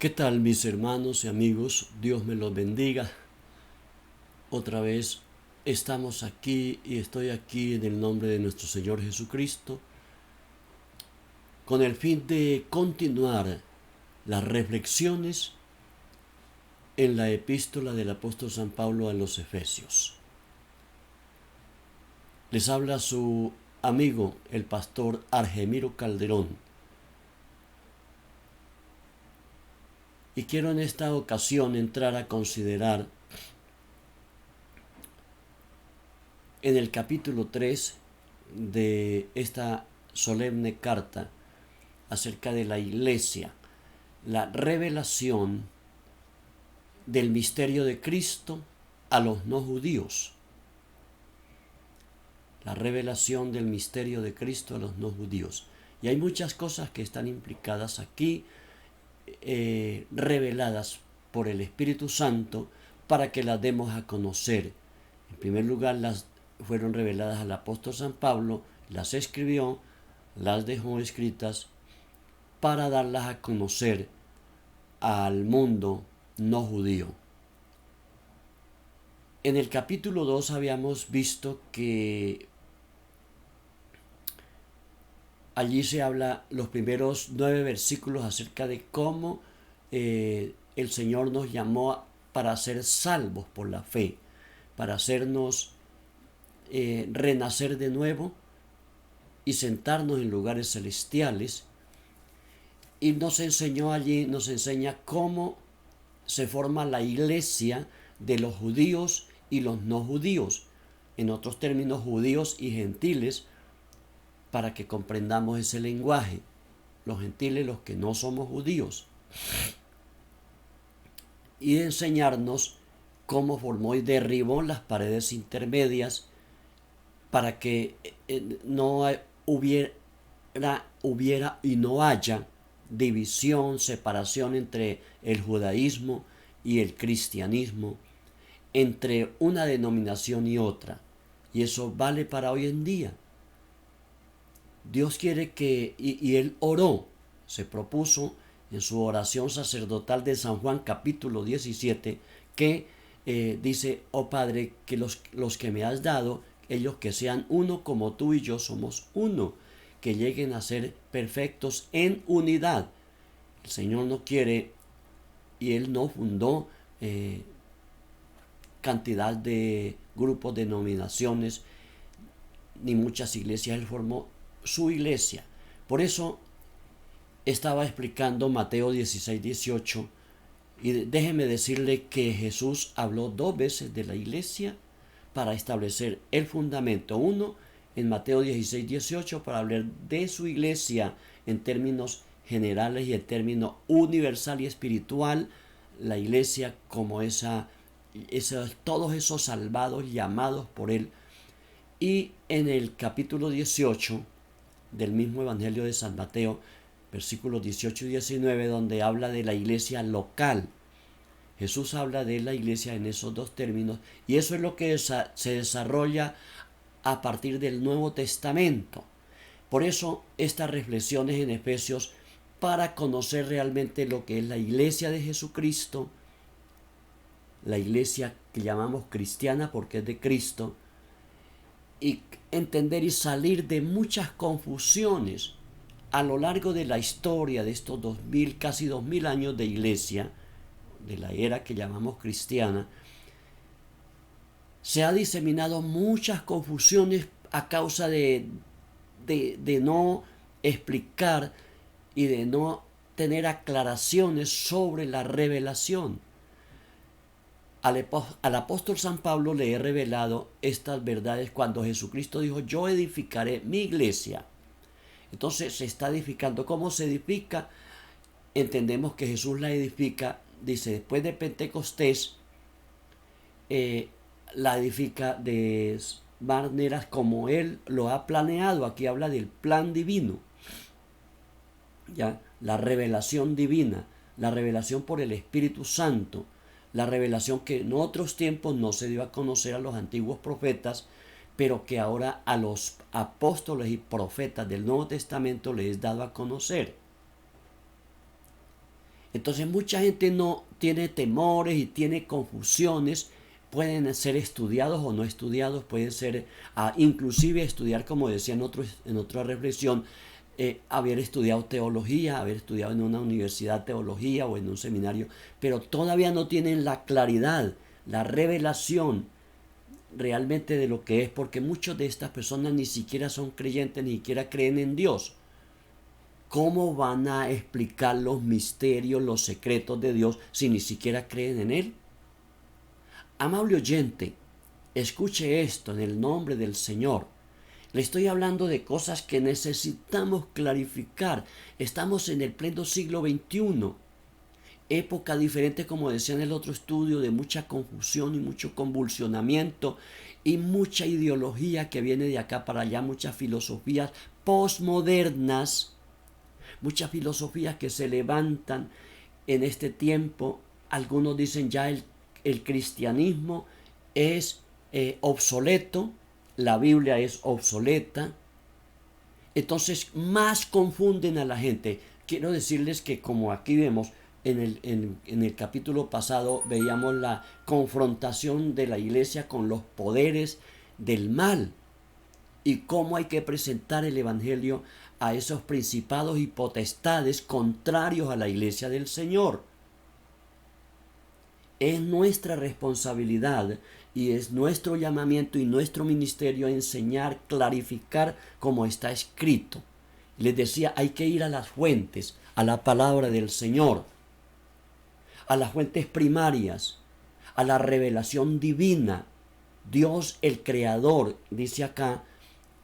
¿Qué tal, mis hermanos y amigos? Dios me los bendiga. Otra vez estamos aquí y estoy aquí en el nombre de nuestro Señor Jesucristo con el fin de continuar las reflexiones en la epístola del apóstol San Pablo a los Efesios. Les habla su amigo, el pastor Argemiro Calderón. Y quiero en esta ocasión entrar a considerar en el capítulo 3 de esta solemne carta acerca de la iglesia, la revelación del misterio de Cristo a los no judíos. La revelación del misterio de Cristo a los no judíos. Y hay muchas cosas que están implicadas aquí, reveladas por el Espíritu Santo para que las demos a conocer. En primer lugar, las fueron reveladas al apóstol San Pablo, las escribió, las dejó escritas para darlas a conocer al mundo no judío. En el capítulo 2 habíamos visto que allí se habla los primeros 9 versículos acerca de cómo el Señor nos llamó para ser salvos por la fe, para hacernos renacer de nuevo y sentarnos en lugares celestiales. Y nos enseñó allí, nos enseña cómo se forma la iglesia de los judíos y los no judíos, en otros términos judíos y gentiles, para que comprendamos ese lenguaje. Los gentiles, los que no somos judíos, y enseñarnos cómo formó y derribó las paredes intermedias para que no hubiera y no haya división, separación entre el judaísmo y el cristianismo, entre una denominación y otra. Y eso vale para hoy en día. Dios quiere que, y Él oró, se propuso en su oración sacerdotal de San Juan capítulo 17, que dice: oh Padre, que los que me has dado, ellos que sean uno como tú y yo somos uno, que lleguen a ser perfectos en unidad. El Señor no quiere, y Él no fundó cantidad de grupos, denominaciones, ni muchas iglesias. Él formó su iglesia. Por eso estaba explicando Mateo 16-18, y déjeme decirle que Jesús habló 2 veces de la iglesia para establecer el fundamento. Uno en Mateo 16-18 para hablar de su iglesia en términos generales y en términos universal y espiritual, la iglesia como todos esos salvados llamados por Él. Y en el capítulo 18 del mismo Evangelio de San Mateo, versículos 18 y 19, donde habla de la iglesia local. Jesús habla de la iglesia en esos 2 términos, y eso es lo que se desarrolla a partir del Nuevo Testamento. Por eso estas reflexiones en Efesios, para conocer realmente lo que es la iglesia de Jesucristo, la iglesia que llamamos cristiana porque es de Cristo, y entender y salir de muchas confusiones a lo largo de la historia de estos casi 2000 años de iglesia, de la era que llamamos cristiana. Se ha diseminado muchas confusiones a causa de no explicar y de no tener aclaraciones sobre la revelación. Al apóstol San Pablo le he revelado estas verdades cuando Jesucristo dijo: yo edificaré mi iglesia. Entonces se está edificando. ¿Cómo se edifica? Entendemos que Jesús la edifica, dice, después de Pentecostés, la edifica de maneras como Él lo ha planeado. Aquí habla del plan divino, ¿ya? La revelación divina, la revelación por el Espíritu Santo, la revelación que en otros tiempos no se dio a conocer a los antiguos profetas, pero que ahora a los apóstoles y profetas del Nuevo Testamento les es dado a conocer. Entonces mucha gente no tiene temores y tiene confusiones. Pueden ser estudiados o no estudiados, pueden ser inclusive estudiar, como decía en otra reflexión, haber estudiado teología, haber estudiado en una universidad teología o en un seminario, pero todavía no tienen la claridad, la revelación realmente de lo que es, porque muchas de estas personas ni siquiera son creyentes, ni siquiera creen en Dios. ¿Cómo van a explicar los misterios, los secretos de Dios si ni siquiera creen en Él? Amable oyente, escuche esto en el nombre del Señor. Le estoy hablando de cosas que necesitamos clarificar. Estamos en el pleno siglo XXI. Época diferente, como decía en el otro estudio, de mucha confusión y mucho convulsionamiento y mucha ideología que viene de acá para allá, muchas filosofías postmodernas, muchas filosofías que se levantan en este tiempo. Algunos dicen ya el cristianismo es obsoleto, la Biblia es obsoleta. Entonces más confunden a la gente. Quiero decirles que, como aquí vemos en el capítulo pasado, veíamos la confrontación de la iglesia con los poderes del mal y cómo hay que presentar el evangelio a esos principados y potestades contrarios a la iglesia del Señor. Es nuestra responsabilidad y es nuestro llamamiento y nuestro ministerio enseñar, clarificar como está escrito. Les decía, hay que ir a las fuentes, a la palabra del Señor, a las fuentes primarias, a la revelación divina. Dios el Creador, dice acá,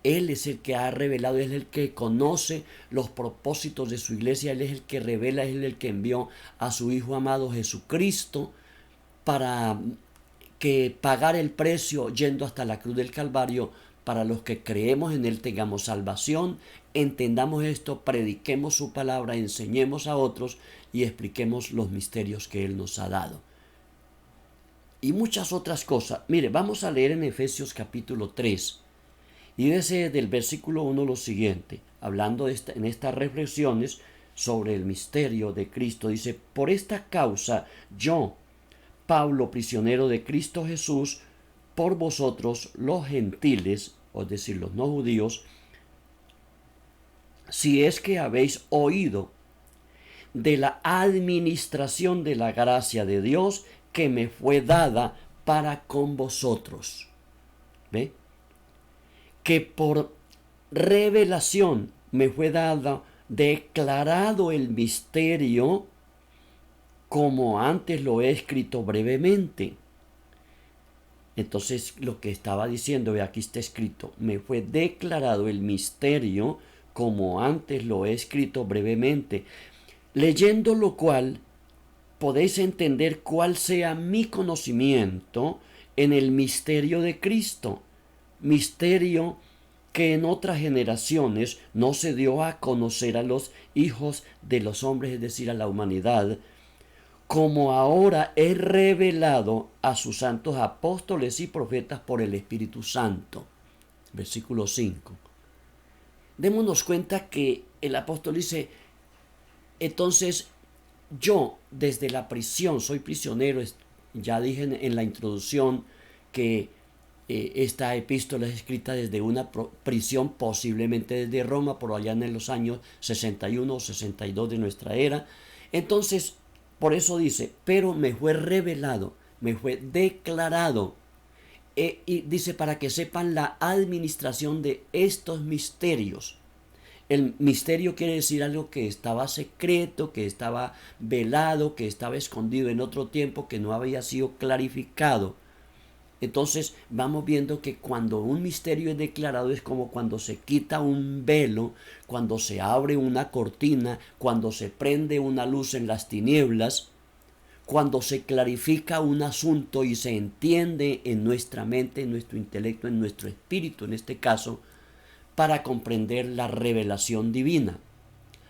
Él es el que ha revelado, Él es el que conoce los propósitos de su iglesia, Él es el que revela, Él es el que envió a su Hijo amado Jesucristo para que pagar el precio yendo hasta la cruz del Calvario. Para los que creemos en Él tengamos salvación, entendamos esto, prediquemos su palabra, enseñemos a otros y expliquemos los misterios que Él nos ha dado. Y muchas otras cosas. Mire, vamos a leer en Efesios capítulo 3. Y dice del versículo 1 lo siguiente, hablando en estas reflexiones sobre el misterio de Cristo. Dice, por esta causa yo, Pablo, prisionero de Cristo Jesús, por vosotros los gentiles, es decir, los no judíos, si es que habéis oído de la administración de la gracia de Dios que me fue dada para con vosotros. ¿Ve? Que por revelación me fue dado, declarado el misterio, como antes lo he escrito brevemente. Entonces lo que estaba diciendo, ve, aquí está escrito, me fue declarado el misterio como antes lo he escrito brevemente, leyendo lo cual podéis entender cuál sea mi conocimiento en el misterio de Cristo, misterio que en otras generaciones no se dio a conocer a los hijos de los hombres, es decir, a la humanidad, como ahora es revelado a sus santos apóstoles y profetas por el Espíritu Santo. Versículo 5. Démonos cuenta que el apóstol dice, entonces yo desde la prisión, soy prisionero, ya dije en la introducción que esta epístola es escrita desde una prisión, posiblemente desde Roma, por allá en los años 61 o 62 de nuestra era. Entonces, por eso dice, pero me fue revelado, me fue declarado. Y dice, para que sepan la administración de estos misterios. El misterio quiere decir algo que estaba secreto, que estaba velado, que estaba escondido en otro tiempo, que no había sido clarificado. Entonces vamos viendo que cuando un misterio es declarado es como cuando se quita un velo, cuando se abre una cortina, cuando se prende una luz en las tinieblas, cuando se clarifica un asunto y se entiende en nuestra mente, en nuestro intelecto, en nuestro espíritu, en este caso, para comprender la revelación divina.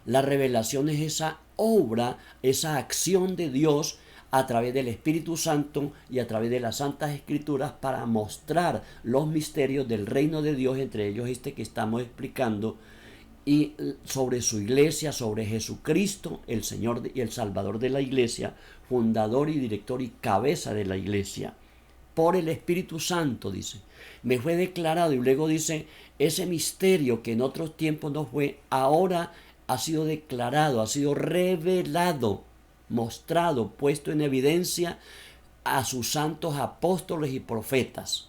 La revelación es esa obra, esa acción de Dios a través del Espíritu Santo y a través de las Santas Escrituras para mostrar los misterios del reino de Dios, entre ellos este que estamos explicando, y sobre su iglesia, sobre Jesucristo, el Señor y el Salvador de la iglesia, fundador y director y cabeza de la iglesia. Por el Espíritu Santo, dice, me fue declarado, y luego dice, ese misterio que en otros tiempos no fue, ahora ha sido declarado, ha sido revelado, mostrado, puesto en evidencia a sus santos apóstoles y profetas.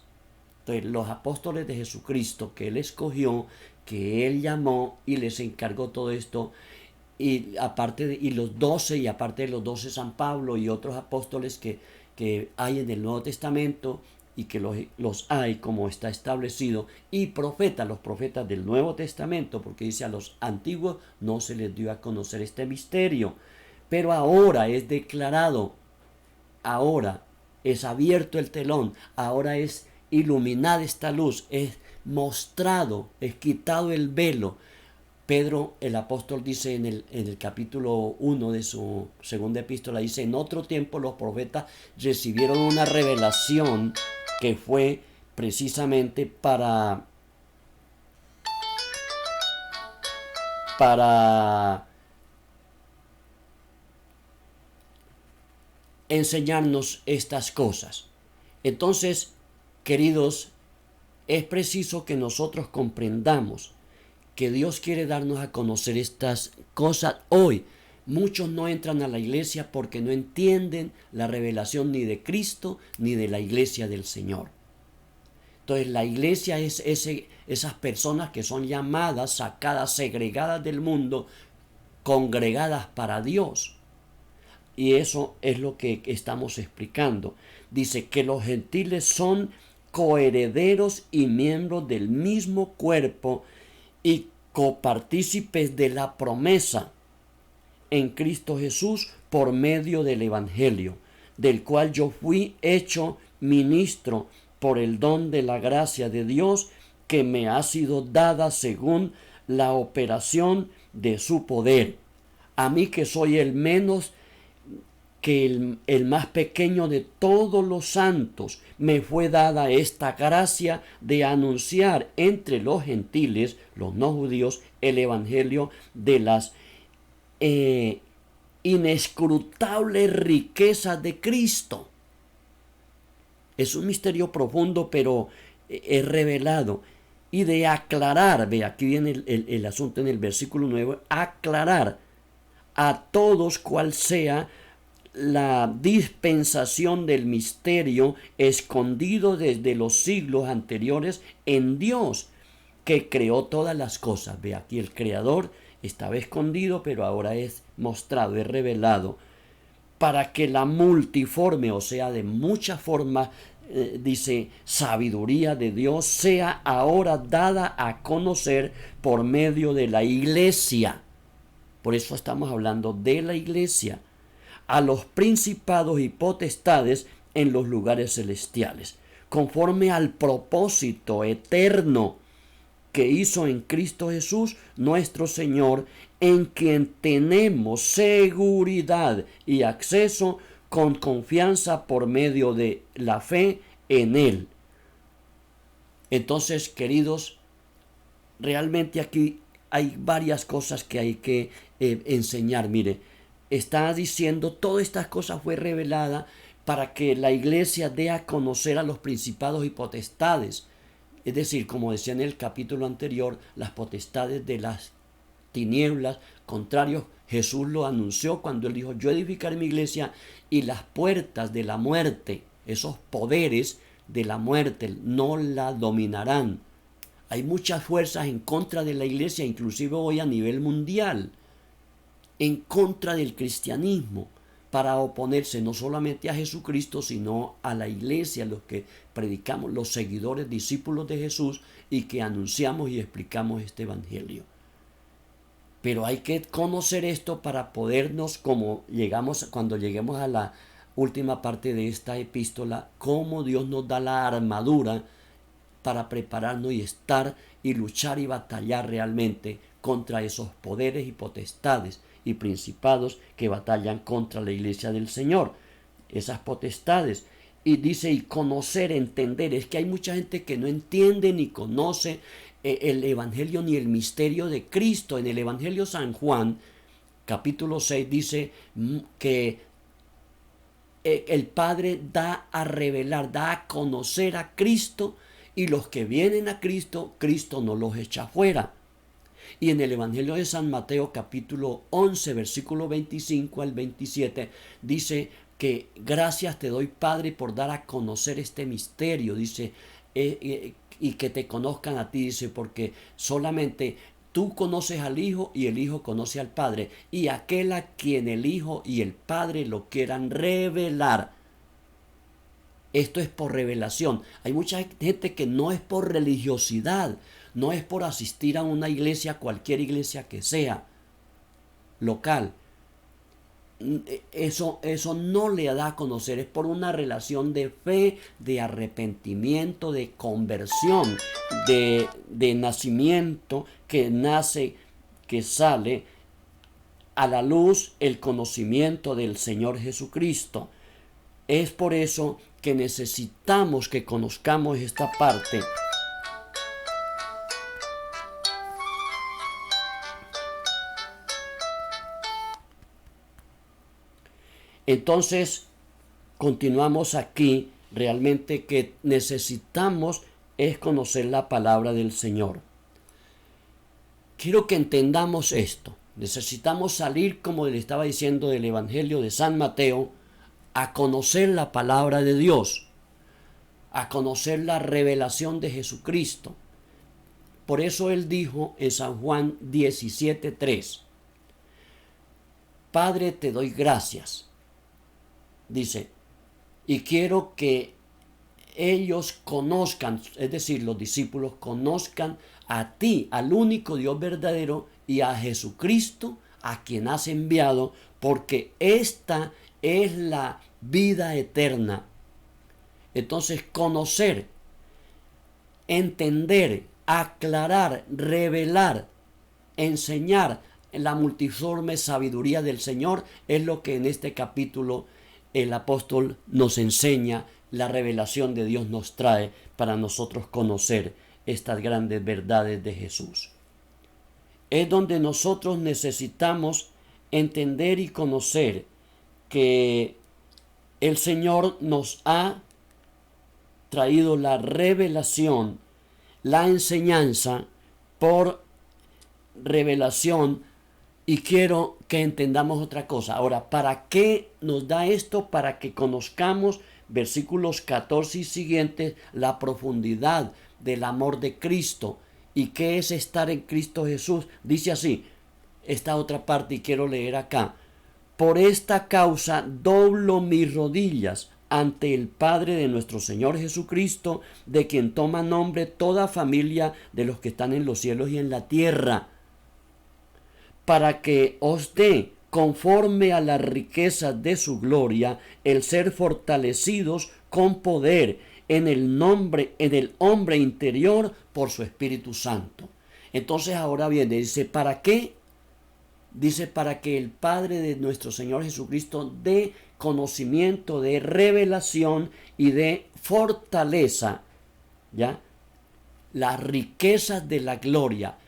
Entonces, los apóstoles de Jesucristo que Él escogió, que Él llamó y les encargó todo esto, y los 12, y aparte de los 12 San Pablo y otros apóstoles que hay en el Nuevo Testamento, y que los hay como está establecido, y profetas, los profetas del Nuevo Testamento, porque dice a los antiguos no se les dio a conocer este misterio, pero ahora es declarado, ahora es abierto el telón, ahora es iluminada esta luz, es mostrado, es quitado el velo. Pedro, el apóstol, dice en el capítulo 1 de su segunda epístola, dice, en otro tiempo los profetas recibieron una revelación que fue precisamente para enseñarnos estas cosas. Entonces, queridos, es preciso que nosotros comprendamos que Dios quiere darnos a conocer estas cosas hoy. Muchos no entran a la iglesia porque no entienden la revelación ni de Cristo ni de la iglesia del Señor. Entonces la iglesia es esas personas que son llamadas, sacadas, segregadas del mundo, congregadas para Dios. Y eso es lo que estamos explicando. Dice que los gentiles son coherederos y miembros del mismo cuerpo y copartícipes de la promesa en Cristo Jesús por medio del Evangelio, del cual yo fui hecho ministro por el don de la gracia de Dios que me ha sido dada según la operación de su poder. A mí que soy el menos que el más pequeño de todos los santos, me fue dada esta gracia de anunciar entre los gentiles, los no judíos, el evangelio de las inescrutables riquezas de Cristo. Es un misterio profundo, pero es revelado. Y de aclarar, ve, aquí viene el asunto en el versículo 9, aclarar a todos cuál sea la dispensación del misterio escondido desde los siglos anteriores en Dios, que creó todas las cosas. Ve, aquí el Creador estaba escondido, pero ahora es mostrado, es revelado, para que la multiforme, o sea, de muchas formas, dice, sabiduría de Dios, sea ahora dada a conocer por medio de la iglesia. Por eso estamos hablando de la iglesia, a los principados y potestades en los lugares celestiales, conforme al propósito eterno que hizo en Cristo Jesús nuestro Señor, en quien tenemos seguridad y acceso con confianza por medio de la fe en Él. Entonces, queridos, realmente aquí hay varias cosas que hay que enseñar. Mire, está diciendo, todas estas cosas fue revelada para que la iglesia dé a conocer a los principados y potestades. Es decir, como decía en el capítulo anterior, las potestades de las tinieblas, contrarios, Jesús lo anunció cuando él dijo, yo edificaré mi iglesia y las puertas de la muerte, esos poderes de la muerte, no la dominarán. Hay muchas fuerzas en contra de la iglesia, inclusive hoy a nivel mundial, en contra del cristianismo, para oponerse no solamente a Jesucristo, sino a la iglesia, los que predicamos, los seguidores, discípulos de Jesús, y que anunciamos y explicamos este evangelio. Pero hay que conocer esto para podernos, cuando lleguemos a la última parte de esta epístola, cómo Dios nos da la armadura para prepararnos y estar y luchar y batallar realmente contra esos poderes y potestades y principados que batallan contra la iglesia del Señor, esas potestades. Y dice, y conocer, entender, es que hay mucha gente que no entiende ni conoce el evangelio ni el misterio de Cristo. En el evangelio San Juan, capítulo 6, dice que el Padre da a revelar, da a conocer a Cristo, y los que vienen a Cristo, Cristo no los echa fuera. Y en el Evangelio de San Mateo, capítulo 11, versículo 25 al 27, dice que gracias te doy, Padre, por dar a conocer este misterio, dice, y que te conozcan a ti, dice, porque solamente tú conoces al Hijo y el Hijo conoce al Padre, y aquel a quien el Hijo y el Padre lo quieran revelar. Esto es por revelación. Hay mucha gente que no es por religiosidad, no es por asistir a una iglesia, cualquier iglesia que sea, local. Eso no le da a conocer, es por una relación de fe, de arrepentimiento, de conversión, de nacimiento, que nace, que sale a la luz el conocimiento del Señor Jesucristo. Es por eso que necesitamos que conozcamos esta parte. Entonces, continuamos aquí, realmente que necesitamos es conocer la palabra del Señor. Quiero que entendamos esto. Necesitamos salir, como le estaba diciendo, del Evangelio de San Mateo, a conocer la palabra de Dios, a conocer la revelación de Jesucristo. Por eso él dijo en San Juan 17:3, Padre, te doy gracias. Dice, y quiero que ellos conozcan, es decir, los discípulos conozcan a ti, al único Dios verdadero, y a Jesucristo, a quien has enviado, porque esta es la vida eterna. Entonces, conocer, entender, aclarar, revelar, enseñar la multiforme sabiduría del Señor es lo que en este capítulo el apóstol nos enseña, la revelación de Dios nos trae para nosotros conocer estas grandes verdades de Jesús. Es donde nosotros necesitamos entender y conocer que el Señor nos ha traído la revelación, la enseñanza por revelación. Y quiero que entendamos otra cosa. Ahora, ¿para qué nos da esto? Para que conozcamos, versículos 14 y siguientes, la profundidad del amor de Cristo. ¿Y qué es estar en Cristo Jesús? Dice así, esta otra parte, y quiero leer acá. Por esta causa doblo mis rodillas ante el Padre de nuestro Señor Jesucristo, de quien toma nombre toda familia de los que están en los cielos y en la tierra, para que os dé, conforme a las riquezas de su gloria, el ser fortalecidos con poder en el hombre interior por su Espíritu Santo. Entonces ahora viene, dice, ¿para qué? Dice, para que el Padre de nuestro Señor Jesucristo dé conocimiento, de revelación y de fortaleza, ¿ya? Las riquezas de la gloria.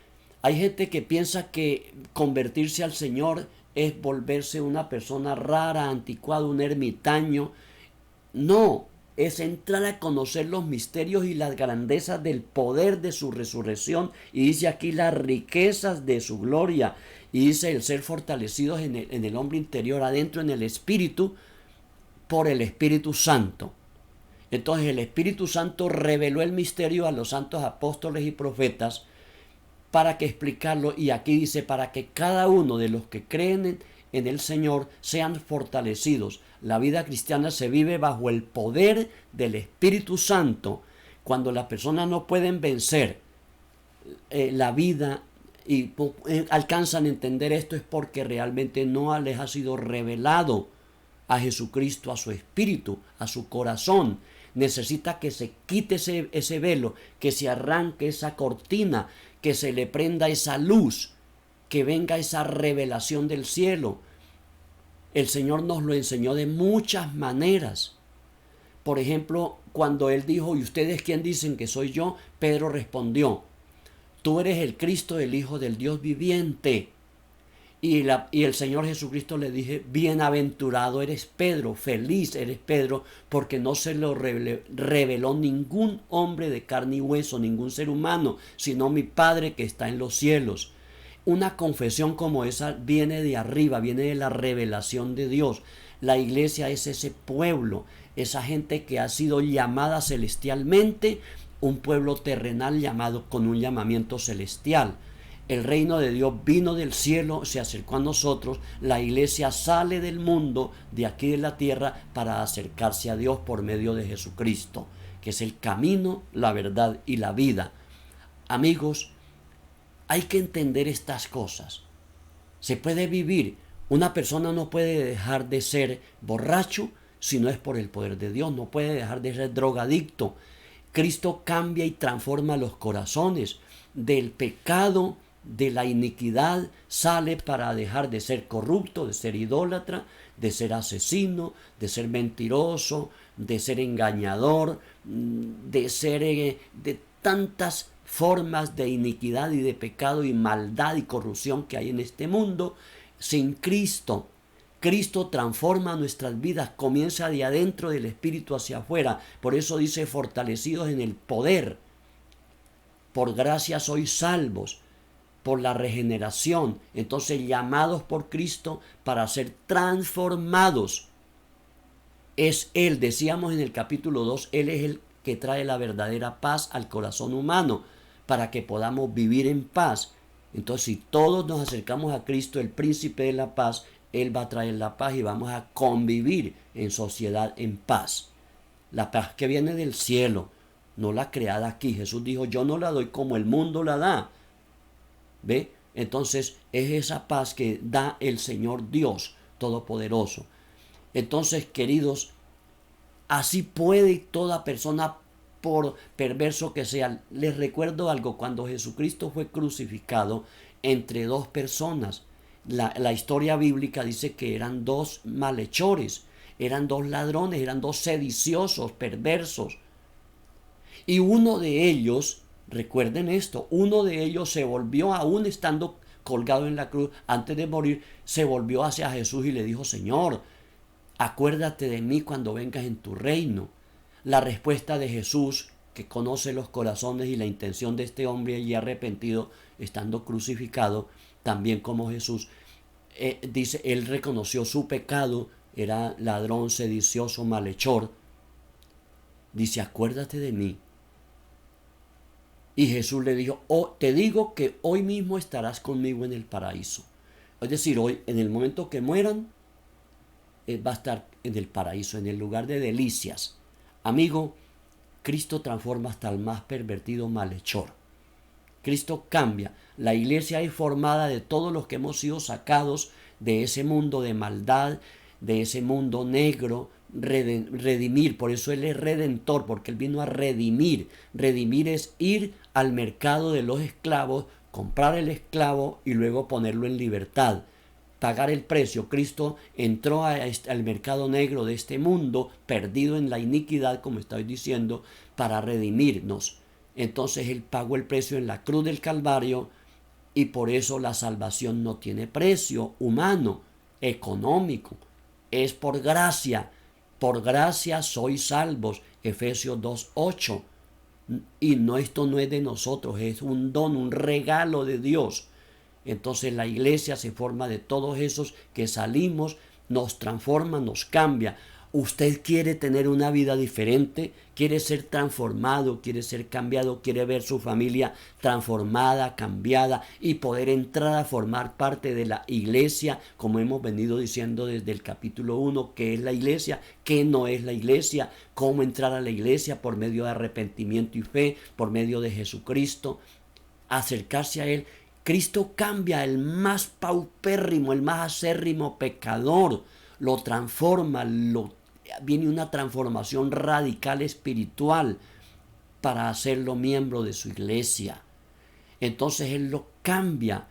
Hay gente que piensa que convertirse al Señor es volverse una persona rara, anticuada, un ermitaño. No, es entrar a conocer los misterios y las grandezas del poder de su resurrección. Y dice aquí las riquezas de su gloria. Y dice el ser fortalecidos en el hombre interior, adentro en el Espíritu, por el Espíritu Santo. Entonces el Espíritu Santo reveló el misterio a los santos apóstoles y profetas, para que explicarlo, y aquí dice, para que cada uno de los que creen en el Señor sean fortalecidos. La vida cristiana se vive bajo el poder del Espíritu Santo. Cuando las personas no pueden vencer la vida y alcanzan a entender esto, es porque realmente no les ha sido revelado a Jesucristo, a su espíritu, a su corazón. Necesita que se quite ese velo, que se arranque esa cortina, que se le prenda esa luz, que venga esa revelación del cielo. El Señor nos lo enseñó de muchas maneras. Por ejemplo, cuando Él dijo, ¿y ustedes quién dicen que soy yo? Pedro respondió, tú eres el Cristo, el Hijo del Dios viviente. Y el Señor Jesucristo le dije, bienaventurado eres Pedro, feliz eres Pedro, porque no se lo reveló ningún hombre de carne y hueso, ningún ser humano, sino mi Padre que está en los cielos. Una confesión como esa viene de arriba, viene de la revelación de Dios. La iglesia es ese pueblo, esa gente que ha sido llamada celestialmente, un pueblo terrenal llamado con un llamamiento celestial. El reino de Dios vino del cielo, se acercó a nosotros. La iglesia sale del mundo, de aquí de la tierra, para acercarse a Dios por medio de Jesucristo, que es el camino, la verdad y la vida. Amigos, hay que entender estas cosas. Se puede vivir. Una persona no puede dejar de ser borracho si no es por el poder de Dios. No puede dejar de ser drogadicto. Cristo cambia y transforma los corazones. Del pecado, de la iniquidad, sale para dejar de ser corrupto, de ser idólatra, de ser asesino, de ser mentiroso, de ser engañador, de ser de tantas formas de iniquidad y de pecado y maldad y corrupción que hay en este mundo. Sin Cristo, Cristo transforma nuestras vidas, comienza de adentro del espíritu hacia afuera. Por eso dice, fortalecidos en el poder. Por gracia sois salvos, por la regeneración. Entonces, llamados por Cristo para ser transformados. Es Él, decíamos en el capítulo 2, Él es el que trae la verdadera paz al corazón humano, para que podamos vivir en paz. Entonces, si todos nos acercamos a Cristo, el príncipe de la paz, Él va a traer la paz y vamos a convivir en sociedad en paz. La paz que viene del cielo, no la creada aquí. Jesús dijo, yo no la doy como el mundo la da. ¿Ve? Entonces, es esa paz que da el Señor Dios Todopoderoso. Entonces, queridos, así puede toda persona, por perverso que sea. Les recuerdo algo, cuando Jesucristo fue crucificado entre dos personas, la historia bíblica dice que eran dos malhechores, eran dos ladrones, eran dos sediciosos, perversos. Y uno de ellos, recuerden esto, uno de ellos se volvió, aún estando colgado en la cruz, antes de morir, se volvió hacia Jesús y le dijo, Señor, acuérdate de mí cuando vengas en tu reino. La respuesta de Jesús, que conoce los corazones y la intención de este hombre y arrepentido, estando crucificado, también como Jesús, dice, él reconoció su pecado, era ladrón, sedicioso, malhechor. Dice, acuérdate de mí. Y Jesús le dijo, te digo que hoy mismo estarás conmigo en el paraíso. Es decir, hoy, en el momento que mueran, va a estar en el paraíso, en el lugar de delicias. Amigo, Cristo transforma hasta el más pervertido malhechor. Cristo cambia. La iglesia es formada de todos los que hemos sido sacados de ese mundo de maldad, de ese mundo negro, redimir. Por eso Él es redentor, porque Él vino a redimir. Redimir es ir al mercado de los esclavos, comprar el esclavo y luego ponerlo en libertad. Pagar el precio. Cristo entró al mercado negro de este mundo, perdido en la iniquidad, como estoy diciendo, para redimirnos. Entonces Él pagó el precio en la cruz del Calvario, y por eso la salvación no tiene precio humano, económico. Es por gracia. Por gracia sois salvos. Efesios 2:8. Y esto no es de nosotros, es un don, un regalo de Dios. Entonces la iglesia se forma de todos esos que salimos, nos transforma, nos cambia. Usted quiere tener una vida diferente, quiere ser transformado, quiere ser cambiado, quiere ver su familia transformada, cambiada y poder entrar a formar parte de la iglesia, como hemos venido diciendo desde el capítulo 1, qué es la iglesia, qué no es la iglesia, cómo entrar a la iglesia por medio de arrepentimiento y fe, por medio de Jesucristo, acercarse a Él. Cristo cambia el más paupérrimo, el más acérrimo pecador, lo transforma, viene una transformación radical espiritual para hacerlo miembro de su iglesia. Entonces Él lo cambia.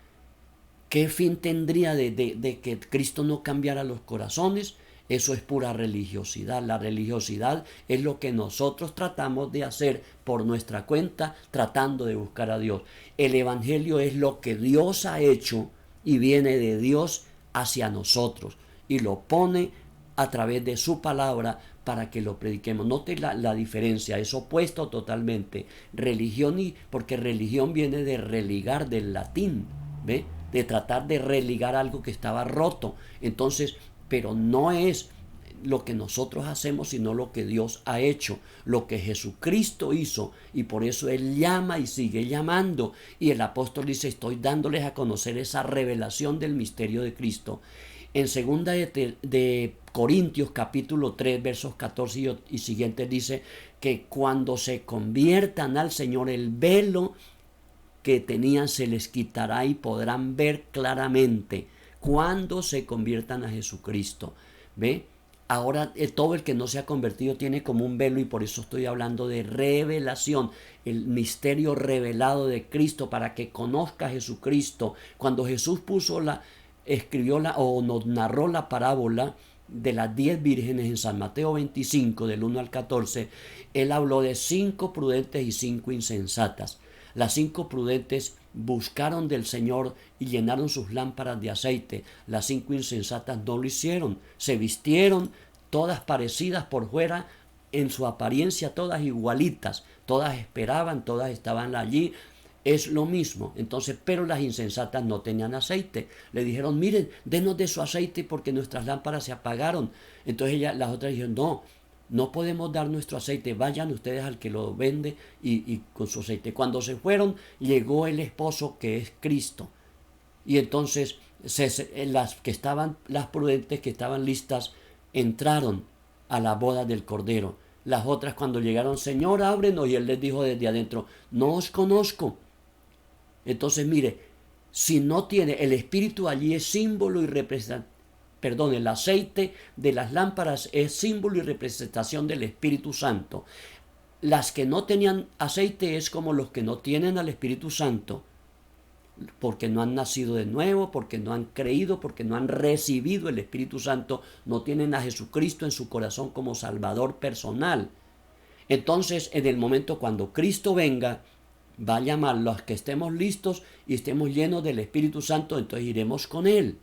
¿Qué fin tendría de que Cristo no cambiara los corazones? Eso es pura religiosidad. La religiosidad es lo que nosotros tratamos de hacer por nuestra cuenta, tratando de buscar a Dios. El Evangelio es lo que Dios ha hecho y viene de Dios hacia nosotros y lo pone a través de su palabra para que lo prediquemos. Note la diferencia, es opuesto totalmente. Religión, porque religión viene de religar, del latín, ¿ve? De tratar de religar algo que estaba roto. Entonces, pero no es lo que nosotros hacemos, sino lo que Dios ha hecho, lo que Jesucristo hizo, y por eso Él llama y sigue llamando. Y el apóstol dice: estoy dándoles a conocer esa revelación del misterio de Cristo. En segunda de Corintios capítulo 3 versos 14 y siguientes dice que cuando se conviertan al Señor, el velo que tenían se les quitará y podrán ver claramente cuando se conviertan a Jesucristo. ¿Ve? Ahora todo el que no se ha convertido tiene como un velo, y por eso estoy hablando de revelación, el misterio revelado de Cristo, para que conozca a Jesucristo. Cuando Jesús escribió o nos narró la parábola de las 10 vírgenes en San Mateo 25, del 1 al 14, Él habló de 5 prudentes y 5 insensatas. Las 5 prudentes buscaron del Señor y llenaron sus lámparas de aceite. Las 5 insensatas no lo hicieron. Se vistieron todas parecidas por fuera, en su apariencia todas igualitas. Todas esperaban, todas estaban allí. Es lo mismo. Entonces, pero las insensatas no tenían aceite. Le dijeron: miren, denos de su aceite porque nuestras lámparas se apagaron. Entonces las otras dijeron: no podemos dar nuestro aceite, vayan ustedes al que lo vende y con su aceite. Cuando se fueron, llegó el esposo, que es Cristo. Y entonces las prudentes que estaban listas entraron a la boda del Cordero. Las otras, cuando llegaron: Señor, ábrenos. Y Él les dijo desde adentro: no os conozco. Entonces, mire, si no tiene el Espíritu, allí es símbolo y representación. Perdón, el aceite de las lámparas es símbolo y representación del Espíritu Santo. Las que no tenían aceite es como los que no tienen al Espíritu Santo, porque no han nacido de nuevo, porque no han creído, porque no han recibido el Espíritu Santo, no tienen a Jesucristo en su corazón como Salvador personal. Entonces, en el momento cuando Cristo venga, va a llamar a los que estemos listos y estemos llenos del Espíritu Santo, entonces iremos con Él.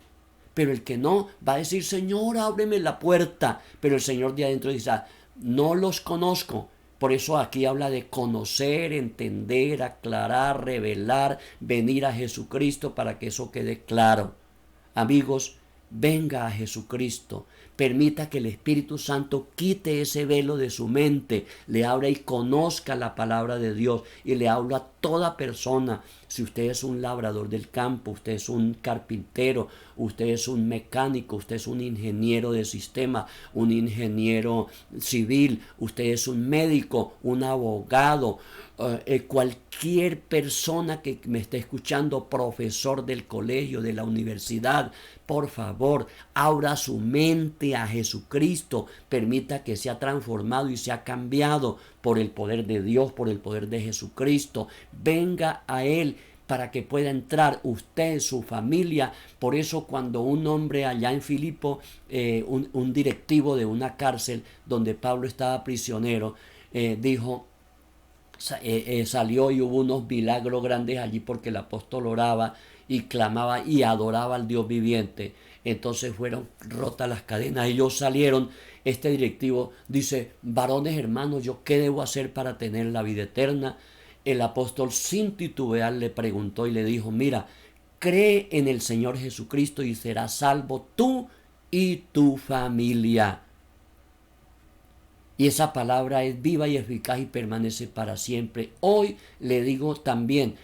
Pero el que no, va a decir: Señor, ábreme la puerta. Pero el Señor de adentro dice: no los conozco. Por eso aquí habla de conocer, entender, aclarar, revelar, venir a Jesucristo para que eso quede claro. Amigos, venga a Jesucristo. Permita que el Espíritu Santo quite ese velo de su mente, le abra y conozca la palabra de Dios. Y le hablo a toda persona. Si usted es un labrador del campo, usted es un carpintero, usted es un mecánico, usted es un ingeniero de sistema, un ingeniero civil, usted es un médico, un abogado, cualquier persona que me esté escuchando, profesor del colegio, de la universidad, por favor, abra su mente a Jesucristo, permita que sea transformado y sea cambiado por el poder de Dios, por el poder de Jesucristo. Venga a Él para que pueda entrar usted, su familia. Por eso cuando un hombre allá en Filipo, un directivo de una cárcel donde Pablo estaba prisionero, salió y hubo unos milagros grandes allí porque el apóstol oraba y clamaba y adoraba al Dios viviente. Entonces fueron rotas las cadenas. Ellos salieron. Este directivo dice: varones hermanos, ¿yo qué debo hacer para tener la vida eterna? El apóstol, sin titubear, le preguntó y le dijo: mira, cree en el Señor Jesucristo y serás salvo tú y tu familia. Y esa palabra es viva y eficaz y permanece para siempre. Hoy le digo también: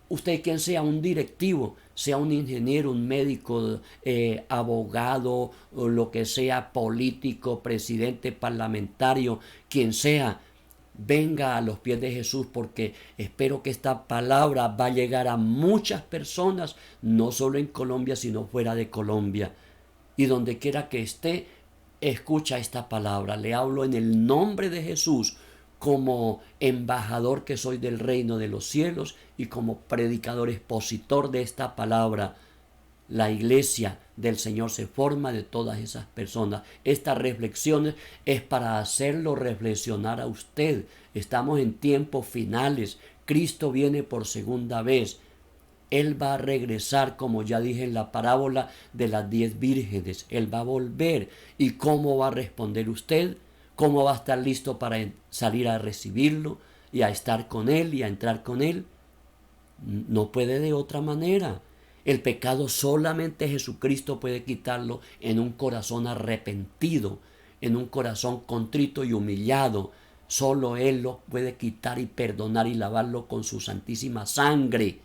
usted, quien sea un directivo, sea un ingeniero, un médico, abogado, o lo que sea, político, presidente, parlamentario, quien sea, venga a los pies de Jesús, porque espero que esta palabra va a llegar a muchas personas, no solo en Colombia, sino fuera de Colombia. Y donde quiera que esté, escucha esta palabra. Le hablo en el nombre de Jesús, como embajador que soy del reino de los cielos y como predicador expositor de esta palabra. La iglesia del Señor se forma de todas esas personas. Estas reflexiones es para hacerlo reflexionar a usted. Estamos en tiempos finales. Cristo viene por segunda vez. Él va a regresar, como ya dije en la parábola de las 10 vírgenes. Él va a volver. ¿Y cómo va a responder usted? ¿Cómo va a estar listo para salir a recibirlo y a estar con Él y a entrar con Él? No puede de otra manera. El pecado solamente Jesucristo puede quitarlo en un corazón arrepentido, en un corazón contrito y humillado. Solo Él lo puede quitar y perdonar y lavarlo con su santísima sangre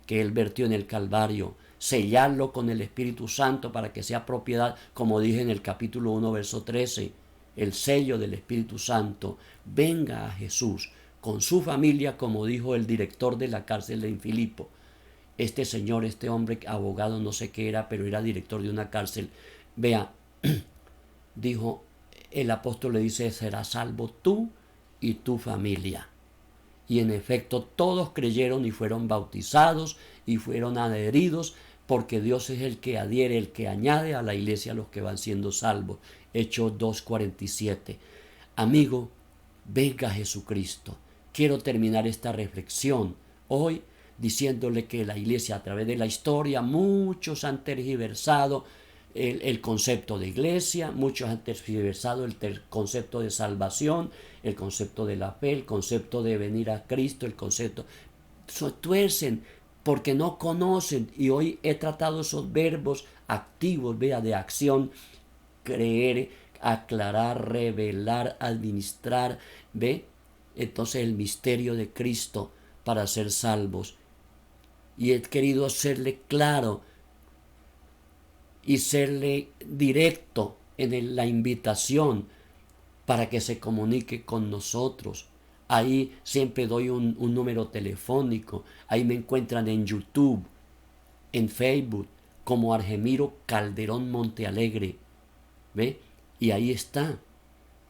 que Él vertió en el Calvario, sellarlo con el Espíritu Santo para que sea propiedad, como dije en el capítulo 1, verso 13, el sello del Espíritu Santo. Venga a Jesús con su familia, como dijo el director de la cárcel de Filipo. Este señor, este hombre, abogado, no sé qué era, pero era director de una cárcel. Vea, dijo, el apóstol le dice, serás salvo tú y tu familia. Y en efecto todos creyeron y fueron bautizados y fueron adheridos, porque Dios es el que adhiere, el que añade a la iglesia a los que van siendo salvos. Hechos 2:47. Amigo, venga Jesucristo. Quiero terminar esta reflexión hoy diciéndole que la iglesia, a través de la historia, muchos han tergiversado el concepto de iglesia, muchos han tergiversado el concepto de salvación, el concepto de la fe, el concepto de venir a Cristo, el concepto. Tuercen porque no conocen, y hoy he tratado esos verbos activos, vea, de acción: creer, aclarar, revelar, administrar, ve. Entonces el misterio de Cristo para ser salvos. Y he querido serle claro y serle directo en la invitación para que se comunique con nosotros. Ahí siempre doy un número telefónico. Ahí me encuentran en YouTube, en Facebook, como Argemiro Calderón Montealegre. ¿Ve? Y ahí está.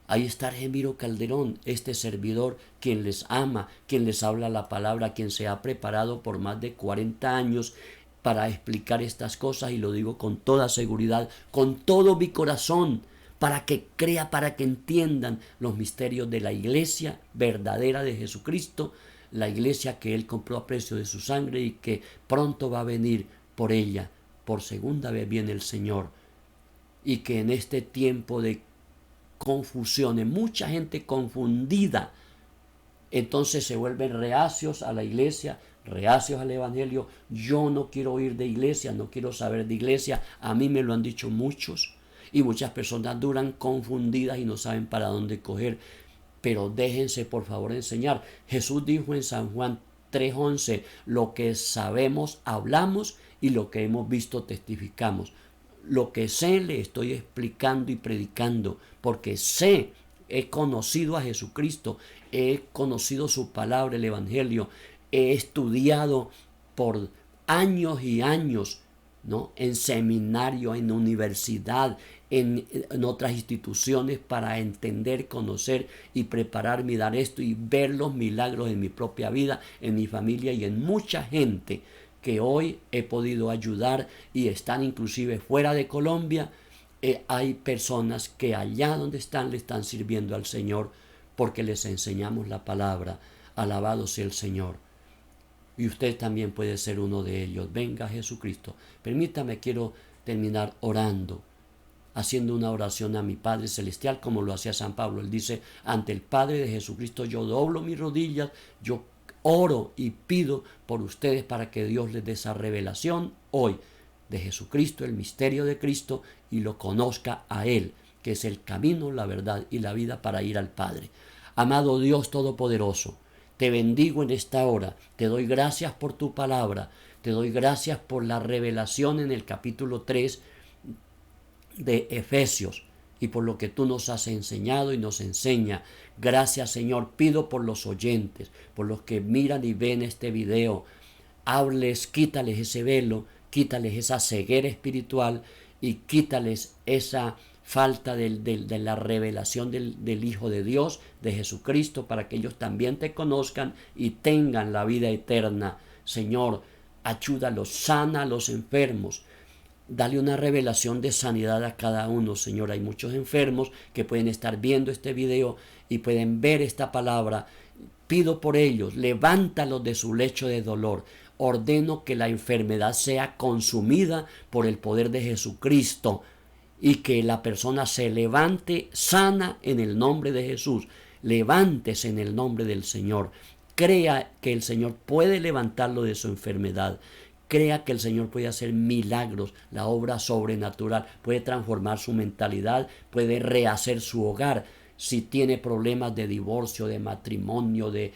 Ahí está Argemiro Calderón, este servidor, quien les ama, quien les habla la palabra, quien se ha preparado por más de 40 años para explicar estas cosas, y lo digo con toda seguridad, con todo mi corazón, para que crea, para que entiendan los misterios de la iglesia verdadera de Jesucristo, la iglesia que Él compró a precio de su sangre y que pronto va a venir por ella. Por segunda vez viene el Señor, y que en este tiempo de confusiones, mucha gente confundida, entonces se vuelven reacios a la iglesia, reacios al evangelio. Yo no quiero oír de iglesia, no quiero saber de iglesia. A mí me lo han dicho muchos, y muchas personas duran confundidas y no saben para dónde coger. Pero déjense por favor enseñar. Jesús dijo en San Juan 3:11, lo que sabemos hablamos y lo que hemos visto testificamos. Lo que sé le estoy explicando y predicando, porque sé, he conocido a Jesucristo, he conocido su palabra, el evangelio, he estudiado por años y años, ¿no?, en seminario, en universidad, en otras instituciones, para entender, conocer y prepararme y dar esto y ver los milagros en mi propia vida, en mi familia y en mucha gente que hoy he podido ayudar y están inclusive fuera de Colombia. Hay personas que allá donde están le están sirviendo al Señor porque les enseñamos la palabra. Alabado sea el Señor. Y usted también puede ser uno de ellos. Venga Jesucristo. Permítame, quiero terminar orando, haciendo una oración a mi Padre Celestial, como lo hacía San Pablo. Él dice, ante el Padre de Jesucristo yo doblo mis rodillas, yo oro y pido por ustedes para que Dios les dé esa revelación hoy de Jesucristo, el misterio de Cristo, y lo conozca a Él, que es el camino, la verdad y la vida para ir al Padre. Amado Dios Todopoderoso, te bendigo en esta hora, te doy gracias por tu palabra, te doy gracias por la revelación en el capítulo 3 de Efesios, y por lo que tú nos has enseñado y nos enseña. Gracias, Señor. Pido por los oyentes, por los que miran y ven este video. Háblales, quítales ese velo, quítales esa ceguera espiritual y quítales esa falta de la revelación del Hijo de Dios, de Jesucristo, para que ellos también te conozcan y tengan la vida eterna. Señor, ayúdalos, sana a los enfermos. Dale una revelación de sanidad a cada uno, Señor. Hay muchos enfermos que pueden estar viendo este video y pueden ver esta palabra. Pido por ellos, levántalos de su lecho de dolor. Ordeno que la enfermedad sea consumida por el poder de Jesucristo y que la persona se levante sana en el nombre de Jesús. Levántese en el nombre del Señor. Crea que el Señor puede levantarlo de su enfermedad. Crea que el Señor puede hacer milagros, la obra sobrenatural, puede transformar su mentalidad, puede rehacer su hogar. Si tiene problemas de divorcio, de matrimonio, de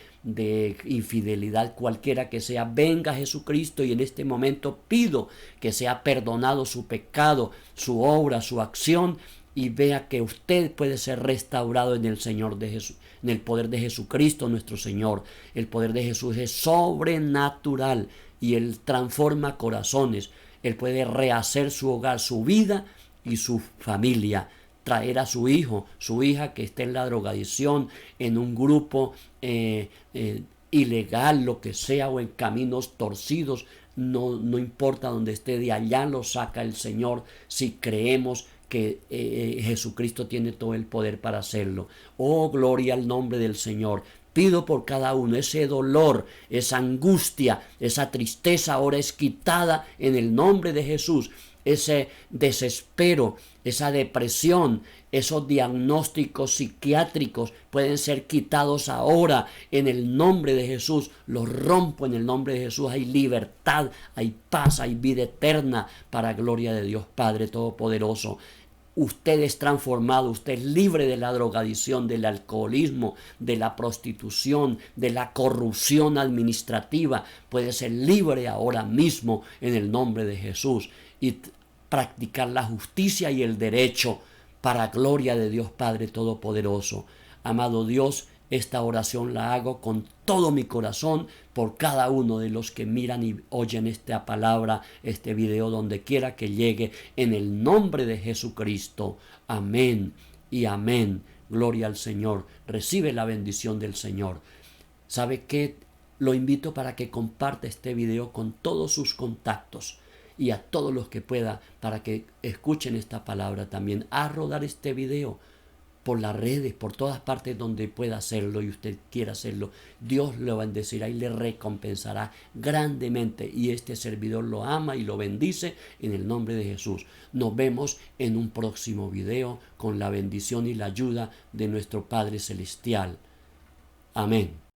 infidelidad, cualquiera que sea, venga Jesucristo y en este momento pido que sea perdonado su pecado, su obra, su acción, y vea que usted puede ser restaurado en el Señor de Jesús, en el poder de Jesucristo nuestro Señor. El poder de Jesús es sobrenatural y Él transforma corazones. Él puede rehacer su hogar, su vida y su familia. Traer a su hijo, su hija que esté en la drogadicción, en un grupo ilegal, lo que sea, o en caminos torcidos, no importa donde esté, de allá lo saca el Señor si creemos que Jesucristo tiene todo el poder para hacerlo. Oh, gloria al nombre del Señor. Pido por cada uno, ese dolor, esa angustia, esa tristeza ahora es quitada en el nombre de Jesús. Ese desespero, esa depresión, esos diagnósticos psiquiátricos pueden ser quitados ahora en el nombre de Jesús. Los rompo en el nombre de Jesús. Hay libertad, hay paz, hay vida eterna para gloria de Dios Padre Todopoderoso. Usted es transformado, usted es libre de la drogadicción, del alcoholismo, de la prostitución, de la corrupción administrativa. Puede ser libre ahora mismo en el nombre de Jesús y practicar la justicia y el derecho para gloria de Dios Padre Todopoderoso. Amado Dios, esta oración la hago con todo mi corazón por cada uno de los que miran y oyen esta palabra, este video, donde quiera que llegue, en el nombre de Jesucristo. Amén y amén. Gloria al Señor. Recibe la bendición del Señor. ¿Sabe qué? Lo invito para que comparta este video con todos sus contactos y a todos los que pueda, para que escuchen esta palabra también. A rodar este video por las redes, por todas partes donde pueda hacerlo y usted quiera hacerlo. Dios lo bendecirá y le recompensará grandemente. Y este servidor lo ama y lo bendice en el nombre de Jesús. Nos vemos en un próximo video con la bendición y la ayuda de nuestro Padre Celestial. Amén.